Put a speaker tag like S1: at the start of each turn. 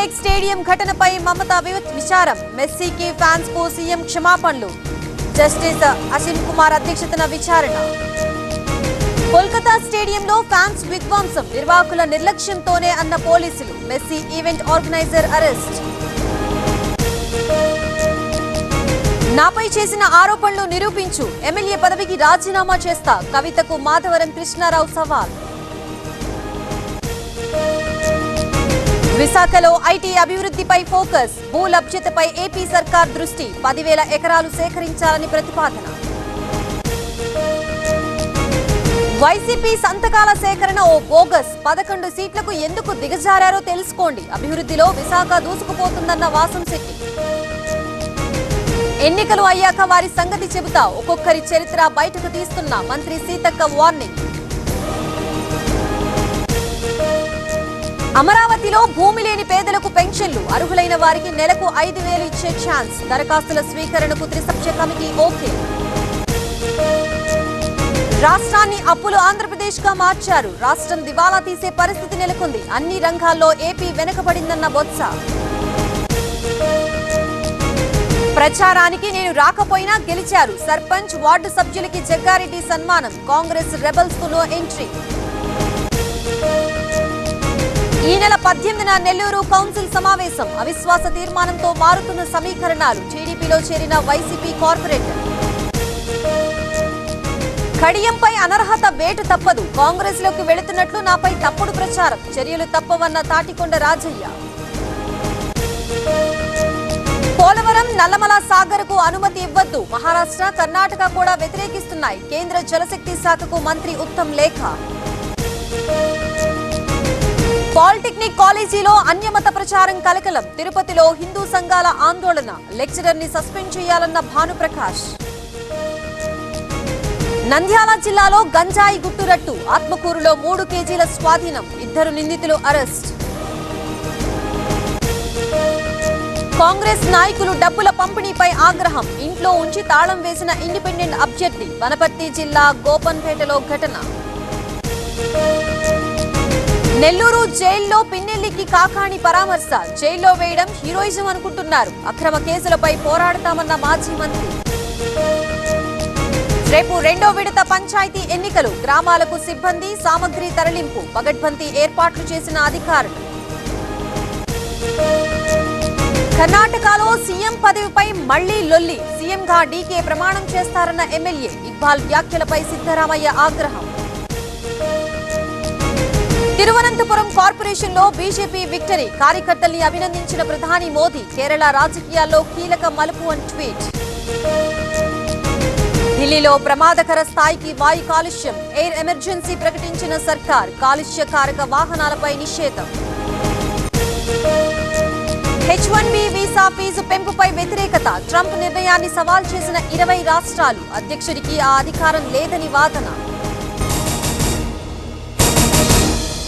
S1: Emirates stadium ఘటనపై మమతా విచారం. మెస్సీకి fans కు సీఎం క్షమాపణలు. జస్టిస్ అసిన్ కుమార్ అధ్యక్షతన విచారణ. కోల్కతా స్టేడియంలో ఫ్యాన్స్ విధ్వంసం. నిర్వాహకుల నిర్లక్ష్యంతోనే అన్న పోలీసులు. Messi event organiser arrest. నాపై చేసిన ఆరోపణలు నిరూపించు. ఎమ్మెల్యే పదవికి రాజీనామా చేస్తా. కవితకు మాధవరం కృష్ణారావు సవాల్. విశాఖలో ఐటీ అభివృద్ధిపై ఫోకస్. భూ లభ్యతపై ఏపీ సర్కార్ దృష్టి. 10,000 ఎకరాలు సేకరించాలని ప్రతిపాదన. వైసీపీ సంతకాల సేకరణ ఓ బోగస్. 11 సీట్లకు ఎందుకు దిగజారారో తెలుసుకోండి. అభివృద్ధిలో విశాఖ దూసుకుపోతుందన్న వాసంశెట్టి. ఎన్నికలు అయ్యాక వారి సంగతి చెబుతా. ఒక్కొక్కరి చరిత్ర బయటకు తీస్తున్న మంత్రి సీతక్క వార్నింగ్. అమరావతిలో భూమి లేని పేదలకు పెన్షన్లు. అర్హులైన వారికి నెలకు 5,000 ఇచ్చే ఛాన్స్. దరఖాస్తుల స్వీకరణకు త్రిసభ్య కమిటీ ఓకే. రాష్ట్రాన్ని అప్పులు ఆంధ్రప్రదేశ్ గా మార్చారు. రాష్ట్రం దివాలా తీసే పరిస్థితి నెలకొంది. అన్ని రంగాల్లో ఏపీ వెనుకబడిందన్న బొత్స. ప్రచారానికి నేను రాకపోయినా గెలిచారు. సర్పంచ్ వార్డు సభ్యులకి జగ్గారెడ్డి సన్మానం. కాంగ్రెస్ రెబల్స్ కు నో ఎంట్రీ. ఈ నెల 18న నెల్లూరు కౌన్సిల్ సమావేశం. అవిశ్వాస తీర్మానంతో మారుతున్న సమీకరణాలు. టీడీపీలో చేరిన వైసీపీ కార్పొరేటర్. కడియంపై అనర్హత వేటు తప్పదు. కాంగ్రెస్ లోకి వెళుతున్నట్లు నాపై తప్పుడు ప్రచారం. చర్యలు తప్పవన్న తాటికొండ రాజయ్య. పోలవరం నల్లమల సాగర్ కు అనుమతి ఇవ్వద్దు. మహారాష్ట్ర కర్ణాటక కూడా వ్యతిరేకిస్తున్నాయి. కేంద్ర జలశక్తి శాఖకు మంత్రి ఉత్తమ్ లేఖ. పాలిటెక్నిక్ కాలేజీలో అన్యమత ప్రచారం కలకలం. తిరుపతిలో హిందూ సంఘాల ఆందోళన. లెక్చరర్ ని సస్పెండ్ చేయాలన్న భానుప్రకాష్. నంద్యాల జిల్లాలో గంజాయి గుట్టురట్టు. ఆత్మకూరులో 3 కేజీల స్వాధీనం. 2 నిందితులు అరెస్ట్. కాంగ్రెస్ నాయకులు డబ్బుల పంపిణీపై ఆగ్రహం. ఇంట్లో ఉంచి తాళం వేసిన ఇండిపెండెంట్ అభ్యర్థి. వనపర్తి జిల్లా గోపన్పేటలో ఘటన. నెల్లూరు జైల్లో పిన్నెల్లికి కాకాణి పరామర్శ. జైల్లో వేయడం హీరోయిజం అనుకుంటున్నారు. అక్రమ కేసులపై పోరాడతామన్న మాజీ మంత్రి. రేపు 2వ విడత పంచాయతీ ఎన్నికలు. గ్రామాలకు సిబ్బంది సామగ్రి తరలింపు. పగడ్బందీ ఏర్పాట్లు చేసిన అధికారులు. కర్ణాటకలో సీఎం పదవిపై మళ్లీ లొల్లి. సీఎంగా డీకే ప్రమాణం చేస్తారన్న ఎమ్మెల్యే. ఇక్బాల్ వ్యాఖ్యలపై సిద్ధరామయ్య ఆగ్రహం. తిరువనంతపురం కార్పొరేషన్ లో బీజేపీ విక్టరీ. కార్యకర్తల్ని అభినందించిన ప్రధాని మోదీ. కేరళ రాజకీయాల్లో కీలక మలుపు అని ట్వీట్. ఢిల్లీలో ప్రమాదకర స్థాయికి వాయు కాలుష్యం. ఎయిర్ ఎమర్జెన్సీ ప్రకటించిన సర్కార్. కాలుష్యకారక వాహనాలపై నిషేధం. H1B వీసా ఫీజు పెంపుపై వ్యతిరేకత. ట్రంప్ నిర్ణయాన్ని సవాల్ చేసిన 20 రాష్ట్రాలు. అధ్యక్షుడికి ఆ అధికారం లేదని వాదన.